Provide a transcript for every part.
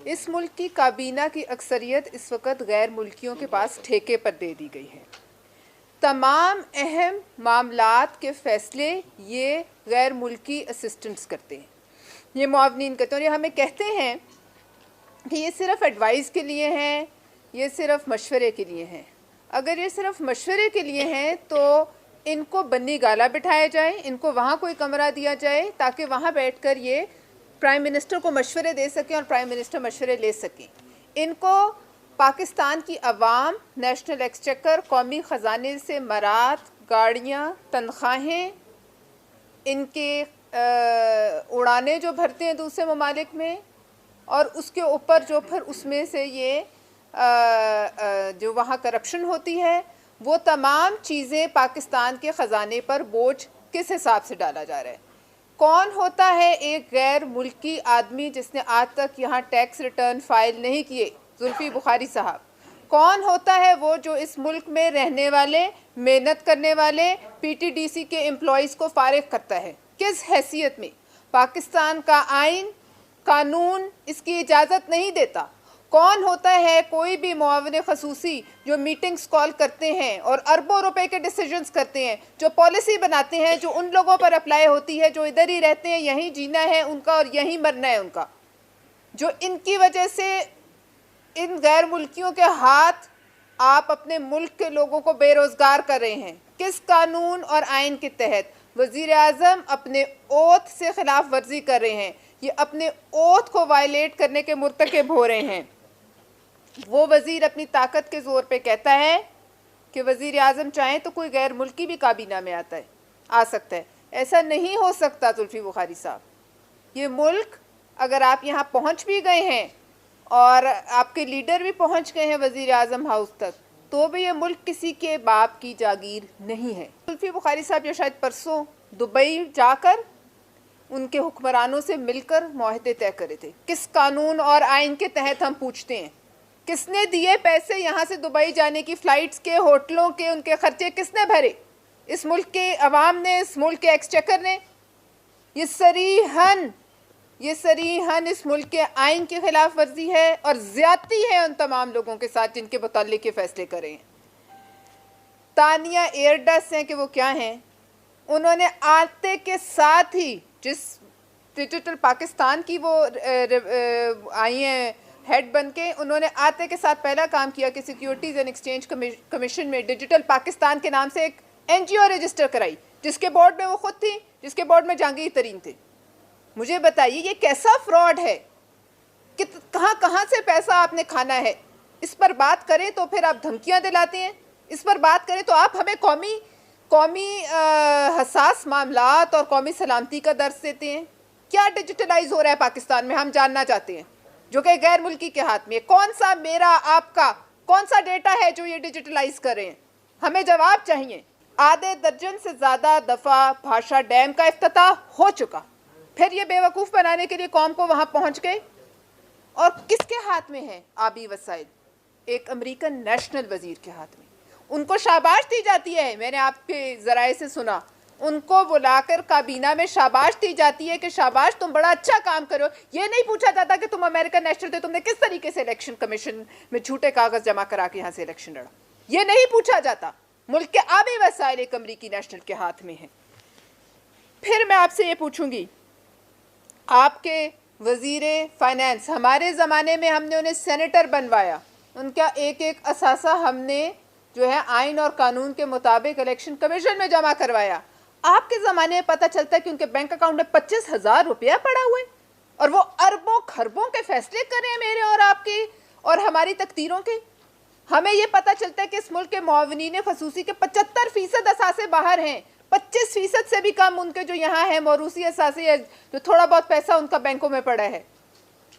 اس ملک کی کابینہ کی اکثریت اس وقت غیر ملکیوں کے پاس ٹھیکے پر دے دی گئی ہے۔ تمام اہم معاملات کے فیصلے یہ غیر ملکی اسسٹنٹس کرتے ہیں، یہ معاونین کرتے ہیں، اور یہ ہمیں کہتے ہیں کہ یہ صرف ایڈوائز کے لیے ہیں، یہ صرف مشورے کے لیے ہیں۔ اگر یہ صرف مشورے کے لیے ہیں تو ان کو بنی گالا بٹھایا جائے، ان کو وہاں کوئی کمرہ دیا جائے تاکہ وہاں بیٹھ کر یہ پرائم منسٹر کو مشورے دے سکیں اور پرائم منسٹر مشورے لے سکیں۔ ان کو پاکستان کی عوام، نیشنل ایکسچیکر، قومی خزانے سے مراد، گاڑیاں، تنخواہیں، ان کے اڑانے جو بھرتے ہیں دوسرے ممالک میں، اور اس کے اوپر جو پھر اس میں سے یہ جو وہاں کرپشن ہوتی ہے، وہ تمام چیزیں پاکستان کے خزانے پر بوجھ کس حساب سے ڈالا جا رہا ہے؟ کون ہوتا ہے ایک غیر ملکی آدمی جس نے آج تک یہاں ٹیکس ریٹرن فائل نہیں کیے؟ زلفی بخاری صاحب۔ کون ہوتا ہے وہ جو اس ملک میں رہنے والے، محنت کرنے والے پی ٹی ڈی سی کے امپلائیز کو فارغ کرتا ہے؟ کس حیثیت میں؟ پاکستان کا آئین، قانون اس کی اجازت نہیں دیتا۔ کون ہوتا ہے کوئی بھی معاون خصوصی جو میٹنگز کال کرتے ہیں اور اربوں روپے کے ڈیسیجنز کرتے ہیں، جو پالیسی بناتے ہیں جو ان لوگوں پر اپلائی ہوتی ہے جو ادھر ہی رہتے ہیں، یہیں جینا ہے ان کا اور یہیں مرنا ہے ان کا، جو ان کی وجہ سے ان غیر ملکیوں کے ہاتھ آپ اپنے ملک کے لوگوں کو بے روزگار کر رہے ہیں؟ کس قانون اور آئین کے تحت؟ وزیر اعظم اپنے اوتھ سے خلاف ورزی کر رہے ہیں، یہ اپنے اوتھ کو وائلیٹ کرنے کے مرتکب ہو رہے ہیں۔ وہ وزیر اپنی طاقت کے زور پہ کہتا ہے کہ وزیر اعظم چاہیں تو کوئی غیر ملکی بھی کابینہ میں آ سکتا ہے۔ ایسا نہیں ہو سکتا زلفی بخاری صاحب۔ یہ ملک اگر آپ یہاں پہنچ بھی گئے ہیں اور آپ کے لیڈر بھی پہنچ گئے ہیں وزیر اعظم ہاؤس تک، تو بھی یہ ملک کسی کے باپ کی جاگیر نہیں ہے۔ زلفی بخاری صاحب جو شاید پرسوں دبئی جا کر ان کے حکمرانوں سے مل کر معاہدے طے کرے تھے، کس قانون اور آئین کے تحت ہم پوچھتے ہیں؟ کس نے دیے پیسے یہاں سے دبئی جانے کی فلائٹس کے، ہوٹلوں کے، ان کے خرچے کس نے بھرے؟ اس ملک کے عوام نے، اس ملک کے ایکسچیکر نے۔ یہ صریحاً اس ملک کے آئین کی خلاف ورزی ہے اور زیادتی ہے ان تمام لوگوں کے ساتھ جن کے متعلق یہ فیصلے کریں۔ تانیہ ایئرڈس ہیں کہ وہ کیا ہیں؟ انہوں نے آتے کے ساتھ ہی جس ڈیجیٹل پاکستان کی وہ آئی ہیں ہیڈ بن کے، انہوں نے آتے کے ساتھ پہلا کام کیا کہ سیکیورٹیز اینڈ ایکسچینج کمیشن میں ڈیجیٹل پاکستان کے نام سے ایک این جی او رجسٹر کرائی، جس کے بورڈ میں وہ خود تھی، جس کے بورڈ میں جہانگیر ترین تھے۔ مجھے بتائیے یہ کیسا فراڈ ہے کہ کہاں سے پیسہ آپ نے کھانا ہے؟ اس پر بات کریں تو پھر آپ دھمکیاں دلاتے ہیں، اس پر بات کریں تو آپ ہمیں قومی حساس معاملات اور قومی سلامتی کا درس دیتے ہیں۔ کیا ڈیجیٹلائز ہو رہا ہے پاکستان میں؟ ہم جاننا چاہتے ہیں، جو کہ غیر ملکی کے ہاتھ میں کون سا میرا آپ کا کون سا ڈیٹا ہے جو یہ ڈیجیٹلائز کر رہے ہیں؟ ہمیں جواب چاہیے۔ آدھے درجن سے زیادہ دفعہ بھاشا ڈیم کا افتتاح ہو چکا، پھر یہ بیوقوف بنانے کے لیے قوم کو وہاں پہنچ گئے، اور کس کے ہاتھ میں ہے آبی وسائل؟ ایک امریکن نیشنل وزیر کے ہاتھ میں۔ ان کو شاباش دی جاتی ہے، میں نے آپ کے ذرائع سے سنا، ان کو بلا کر کابینہ میں شاباش دی جاتی ہے کہ شاباش تم بڑا اچھا کام کرو۔ یہ نہیں پوچھا جاتا کہ تم امریکن نیشنل تھے، تم نے کس طریقے سے الیکشن کمیشن میں جھوٹے کاغذ جمع کرا کے یہاں سے الیکشن لڑا۔ یہ نہیں پوچھا جاتا۔ ملک کے آبی وسائل ایک امریکی نیشنل کے ہاتھ میں ہیں۔ پھر میں آپ سے یہ پوچھوں گی، آپ کے وزیر فائنانس، ہمارے زمانے میں ہم نے انہیں سینیٹر بنوایا، ان کا ایک ایک اثاثہ ہم نے جو ہے آئین اور قانون کے مطابق الیکشن کمیشن میں جمع کروایا۔ آپ کے زمانے میں پتہ چلتا ہے کہ ان کے بینک اکاؤنٹ میں 25,000 روپیہ پڑا ہوئے، اور وہ اربوں خربوں کے فیصلے کر رہے ہیں میرے اور آپ کے اور ہماری تقدیروں کے۔ ہمیں یہ پتہ چلتا ہے کہ اس ملک کے معاونین خصوصی کے 75% اثاثے باہر ہیں، 25% سے بھی کم ان کے جو یہاں ہیں موروثی اثاثے، جو تھوڑا بہت پیسہ ان کا بینکوں میں پڑا ہے۔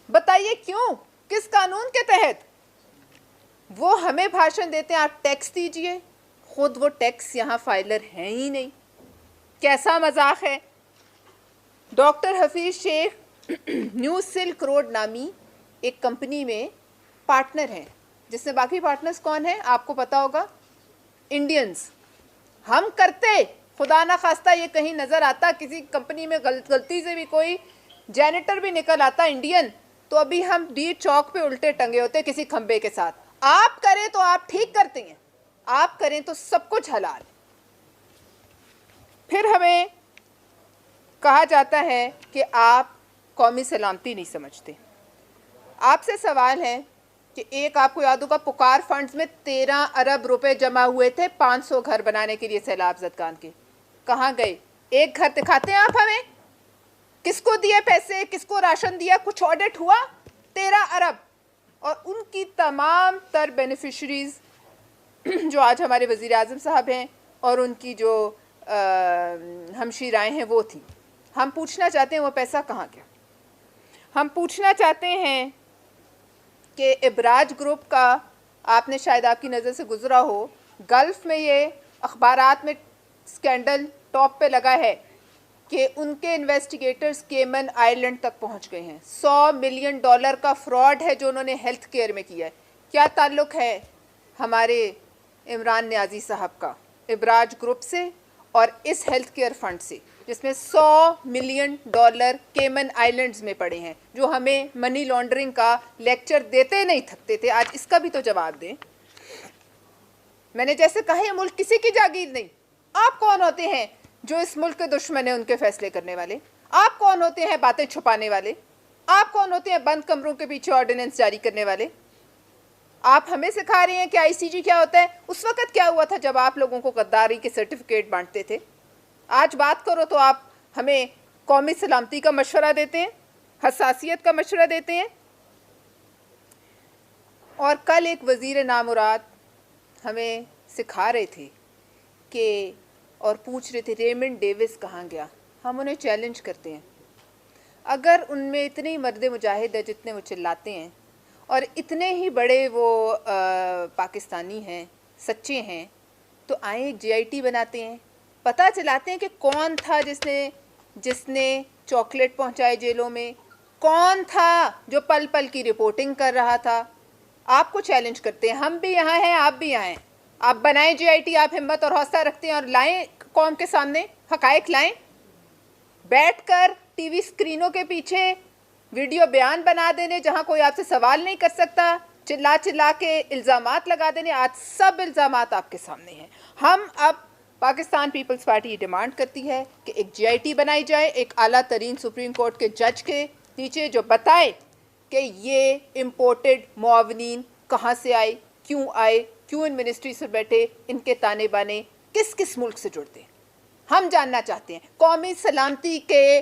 بتائیے کیوں؟ کس قانون کے تحت؟ وہ ہمیں بھاشن دیتے ہیں آپ ٹیکس دیجئے، خود وہ ٹیکس یہاں فائلر ہیں ہی نہیں۔ کیسا مذاق ہے؟ ڈاکٹر حفیظ شیخ نیو سلک روڈ نامی ایک کمپنی میں پارٹنر ہیں، جس میں باقی پارٹنرز کون ہیں آپ کو پتا ہوگا؟ انڈینز۔ ہم کرتے خدا نہ خواستہ یہ کہیں نظر آتا کسی کمپنی میں غلطی سے بھی کوئی جینیٹر بھی نکل آتا انڈین، تو ابھی ہم ڈی چوک پہ الٹے ٹنگے ہوتے کسی کھمبے کے ساتھ. آپ کریں تو آپ ٹھیک کرتے ہیں, آپ کریں تو سب کچھ حلال. پھر ہمیں کہا جاتا ہے کہ آپ قومی سلامتی نہیں سمجھتے. آپ سے سوال ہے کہ ایک آپ کو یاد ہوگا پکار فنڈز میں 13 ارب روپے جمع ہوئے تھے 500 گھر بنانے کے لیے سیلاب زدگان کے. کہاں گئے؟ ایک گھر دکھاتے ہیں آپ ہمیں؟ کس کو دیے پیسے, کس کو راشن دیا, کچھ آڈٹ ہوا؟ 13 ارب. اور ان کی تمام تر بینیفیشریز جو آج ہمارے وزیر اعظم صاحب ہیں اور ان کی جو ہمشیرائیں ہیں وہ تھیں. ہم پوچھنا چاہتے ہیں وہ پیسہ کہاں گیا. ہم پوچھنا چاہتے ہیں کہ ابراج گروپ کا, آپ نے شاید آپ کی نظر سے گزرا ہو, گلف میں یہ اخبارات میں سکینڈل ٹاپ پہ لگا ہے کہ ان کے انویسٹیگیٹرز کیمن آئیلینڈ تک پہنچ گئے ہیں. $100 ملین کا فراڈ ہے جو انہوں نے ہیلتھ کیئر میں کیا ہے. کیا تعلق ہے ہمارے عمران نیازی صاحب کا ابراج گروپ سے اور اس ہیلتھ کیئر فنڈ سے جس میں $100 ملین کیمن آئیلینڈز میں پڑے ہیں, جو ہمیں منی لانڈرنگ کا لیکچر دیتے نہیں تھکتے تھے. آج اس کا بھی تو جواب دیں. میں نے جیسے کہا یہ ملک کسی کی جاگیر نہیں. آپ کون ہوتے ہیں جو اس ملک کے دشمن ہیں ان کے فیصلے کرنے والے؟ آپ کون ہوتے ہیں باتیں چھپانے والے؟ آپ کون ہوتے ہیں بند کمروں کے پیچھے آرڈیننس جاری کرنے والے؟ آپ ہمیں سکھا رہے ہیں کہ آئی سی جی کیا ہوتا ہے. اس وقت کیا ہوا تھا جب آپ لوگوں کو غداری کے سرٹیفکیٹ بانٹتے تھے؟ آج بات کرو تو آپ ہمیں قومی سلامتی کا مشورہ دیتے ہیں, حساسیت کا مشورہ دیتے ہیں. اور کل ایک وزیر نامراد ہمیں سکھا رہے تھے کہ اور پوچھ رہے تھے ریمنڈ ڈیوس کہاں گیا. ہم انہیں چیلنج کرتے ہیں, اگر ان میں اتنے ہی مرد مجاہد ہیں جتنے وہ چلاتے ہیں اور اتنے ہی بڑے وہ پاکستانی ہیں, سچے ہیں, تو آئیں ایک جی آئی ٹی بناتے ہیں, پتہ چلاتے ہیں کہ کون تھا جس نے چاکلیٹ پہنچائے جیلوں میں, کون تھا جو پل پل کی رپورٹنگ کر رہا تھا. آپ کو چیلنج کرتے ہیں, ہم بھی یہاں ہیں, آپ بھی یہاں ہیں. آپ بنائیں جی آئی ٹی, آپ ہمت اور حوصلہ رکھتے ہیں اور لائیں قوم کے سامنے حقائق لائیں. بیٹھ کر ٹی وی اسکرینوں کے پیچھے ویڈیو بیان بنا دینے جہاں کوئی آپ سے سوال نہیں کر سکتا, چلا چلا کے الزامات لگا دینے. آج سب الزامات آپ کے سامنے ہیں. ہم اب پاکستان پیپلز پارٹی یہ ڈیمانڈ کرتی ہے کہ ایک جی آئی ٹی بنائی جائے ایک اعلیٰ ترین سپریم کورٹ کے جج کے نیچے, جو بتائے کہ یہ امپورٹڈ معاونین کہاں سے آئے, کیوں آئے, کیوں ان منسٹری سے بیٹھے, ان کے تانے بانے کس کس ملک سے جڑتے ہیں. ہم جاننا چاہتے ہیں قومی سلامتی کے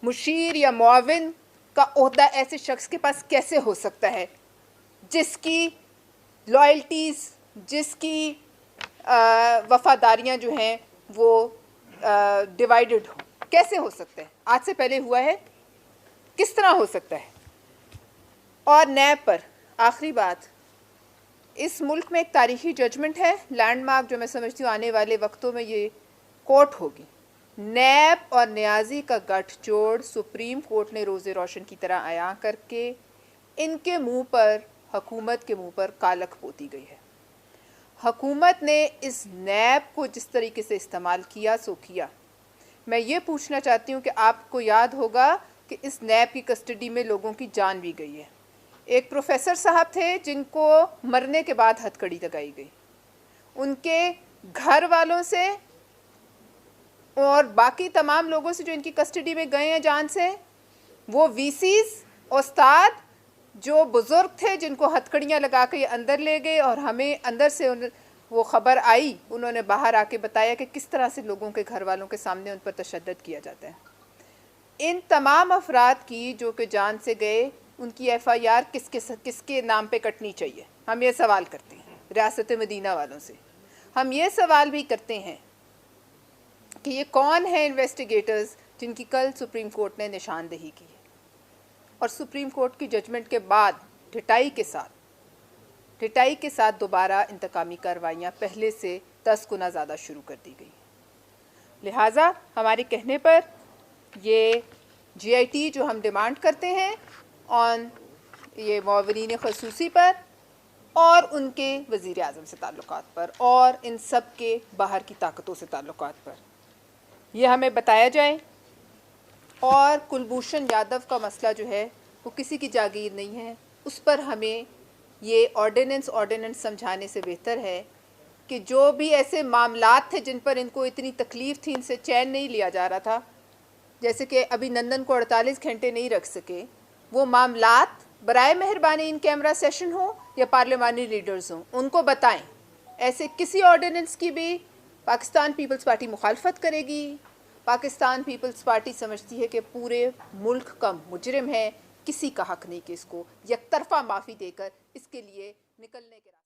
مشیر یا معاون کا عہدہ ایسے شخص کے پاس کیسے ہو سکتا ہے جس کی لائلٹیز, جس کی وفاداریاں جو ہیں وہ ڈیوائیڈڈ ہوں. کیسے ہو سکتا ہے؟ آج سے پہلے ہوا ہے؟ کس طرح ہو سکتا ہے؟ اور نیب پر آخری بات, اس ملک میں ایک تاریخی ججمنٹ ہے, لینڈ مارک, جو میں سمجھتی ہوں آنے والے وقتوں میں یہ کورٹ ہوگی. نیب اور نیازی کا گٹھ جوڑ سپریم کورٹ نے روز روشن کی طرح عیاں کر کے ان کے منہ پر, حکومت کے منہ پر کالک پوتی گئی ہے. حکومت نے اس نیب کو جس طریقے سے استعمال کیا سو کیا. میں یہ پوچھنا چاہتی ہوں کہ آپ کو یاد ہوگا کہ اس نیب کی کسٹڈی میں لوگوں کی جان بھی گئی ہے. ایک پروفیسر صاحب تھے جن کو مرنے کے بعد ہتھکڑی لگائی گئی. ان کے گھر والوں سے اور باقی تمام لوگوں سے جو ان کی کسٹڈی میں گئے ہیں جان سے, وہ وی سیز, استاد, جو بزرگ تھے جن کو ہتھکڑیاں لگا کے یہ اندر لے گئے, اور ہمیں اندر سے وہ خبر آئی, انہوں نے باہر آ کے بتایا کہ کس طرح سے لوگوں کے گھر والوں کے سامنے ان پر تشدد کیا جاتا ہے. ان تمام افراد کی جو کہ جان سے گئے, ان کی ایف آئی آر کس کے نام پہ کٹنی چاہیے؟ ہم یہ سوال کرتے ہیں ریاست مدینہ والوں سے. ہم یہ سوال بھی کرتے ہیں کہ یہ کون ہیں انویسٹیگیٹرز جن کی کل سپریم کورٹ نے نشاندہی کی ہے, اور سپریم کورٹ کی ججمنٹ کے بعد ڈھٹائی کے ساتھ دوبارہ انتقامی کارروائیاں پہلے سے 10 گنا زیادہ شروع کر دی گئی. لہٰذا ہمارے کہنے پر یہ جی آئی ٹی جو ہم ڈیمانڈ کرتے ہیں آن یہ معاونین خصوصی پر اور ان کے وزیر اعظم سے تعلقات پر اور ان سب کے باہر کی طاقتوں سے تعلقات پر یہ ہمیں بتایا جائے. اور کلبھوشن یادو کا مسئلہ جو ہے وہ کسی کی جاگیر نہیں ہے. اس پر ہمیں یہ آرڈیننس سمجھانے سے بہتر ہے کہ جو بھی ایسے معاملات تھے جن پر ان کو اتنی تکلیف تھی، ان سے چین نہیں لیا جا رہا تھا، جیسے کہ ابھی نندن کو 48 گھنٹے نہیں رکھ سکے، وہ معاملات برائے مہربانی ان کیمرہ سیشن ہوں یا پارلیمانی لیڈرز ہوں، ان کو بتائیں. ایسے کسی آرڈیننس کی بھی پاکستان پیپلز پارٹی مخالفت کرے گی. پاکستان پیپلز پارٹی سمجھتی ہے کہ پورے ملک کا مجرم ہے، کسی کا حق نہیں کہ اس کو یک طرفہ معافی دے کر اس کے لیے نکلنے کے